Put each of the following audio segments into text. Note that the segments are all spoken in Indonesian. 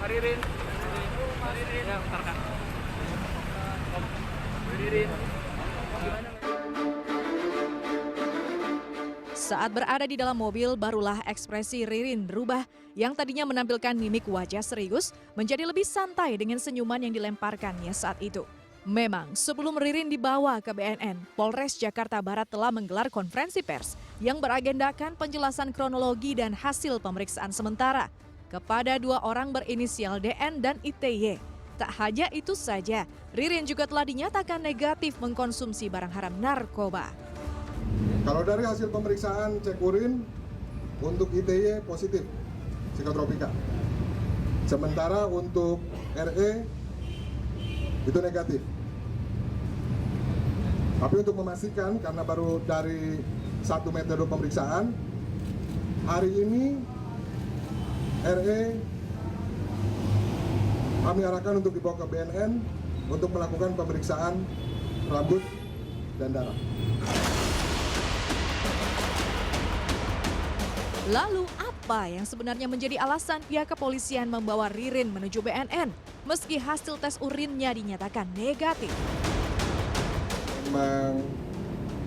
Ririn. Ya, bentar Kak. Ririn. Gimana? Saat berada di dalam mobil, barulah ekspresi Ririn berubah yang tadinya menampilkan mimik wajah serius menjadi lebih santai dengan senyuman yang dilemparkannya saat itu. Memang, sebelum Ririn dibawa ke BNN, Polres Jakarta Barat telah menggelar konferensi pers yang beragendakan penjelasan kronologi dan hasil pemeriksaan sementara kepada 2 orang berinisial DN dan ITY. Tak hanya itu saja, Ririn juga telah dinyatakan negatif mengkonsumsi barang haram narkoba. Kalau dari hasil pemeriksaan cek urin untuk ITY positif psikotropika. Sementara untuk RE itu negatif. Tapi untuk memastikan karena baru dari 1 metode pemeriksaan, hari ini RE kami arahkan untuk dibawa ke BNN untuk melakukan pemeriksaan rambut dan darah. Lalu apa yang sebenarnya menjadi alasan pihak kepolisian membawa Ririn menuju BNN meski hasil tes urinnya dinyatakan negatif? Memang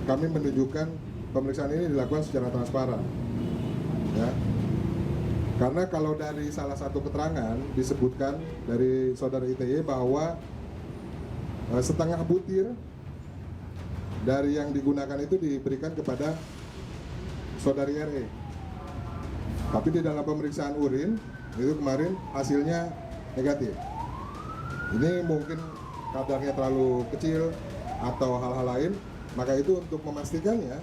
kami menunjukkan pemeriksaan ini dilakukan secara transparan, ya. Karena kalau dari salah satu keterangan disebutkan dari saudara ITY bahwa setengah butir dari yang digunakan itu diberikan kepada saudari RE. Tapi di dalam pemeriksaan urin itu kemarin hasilnya negatif. Ini mungkin kadarnya terlalu kecil atau hal-hal lain, maka itu untuk memastikannya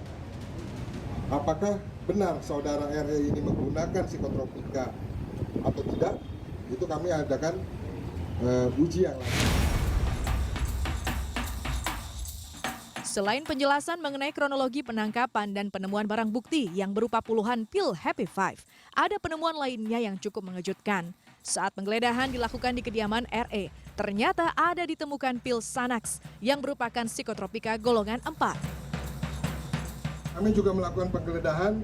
apakah benar saudara RE ini menggunakan psikotropika atau tidak, itu kami adakan uji yang lain. Selain penjelasan mengenai kronologi penangkapan dan penemuan barang bukti yang berupa puluhan pil Happy Five, ada penemuan lainnya yang cukup mengejutkan. Saat penggeledahan dilakukan di kediaman RE, ternyata ada ditemukan pil Xanax yang merupakan psikotropika golongan 4. Kami juga melakukan penggeledahan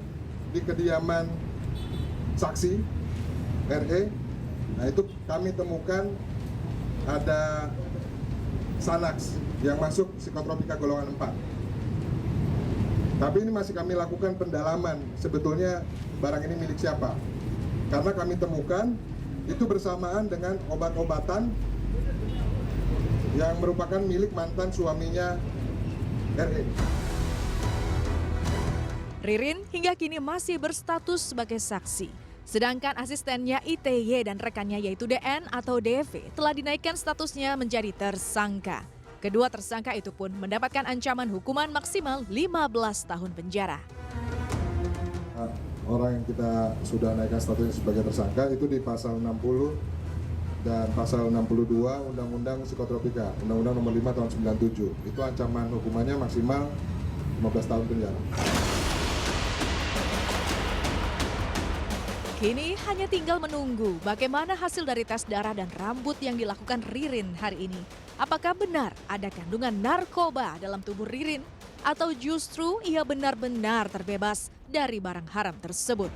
di kediaman saksi RE. Nah, itu kami temukan ada Xanax yang masuk psikotropika golongan 4. Tapi ini masih kami lakukan pendalaman sebetulnya barang ini milik siapa. Karena kami temukan itu bersamaan dengan obat-obatan yang merupakan milik mantan suaminya RE. Ririn hingga kini masih berstatus sebagai saksi. Sedangkan asistennya ITY dan rekannya yaitu DN atau DV telah dinaikkan statusnya menjadi tersangka. Kedua tersangka itu pun mendapatkan ancaman hukuman maksimal 15 tahun penjara. Orang yang kita sudah naikkan statusnya sebagai tersangka itu di pasal 60 dan pasal 62 Undang-Undang Psikotropika, Undang-Undang Nomor 5 Tahun 97. Itu ancaman hukumannya maksimal 15 tahun penjara. Kini hanya tinggal menunggu bagaimana hasil dari tes darah dan rambut yang dilakukan Ririn hari ini. Apakah benar ada kandungan narkoba dalam tubuh Ririn? Atau justru ia benar-benar terbebas dari barang haram tersebut?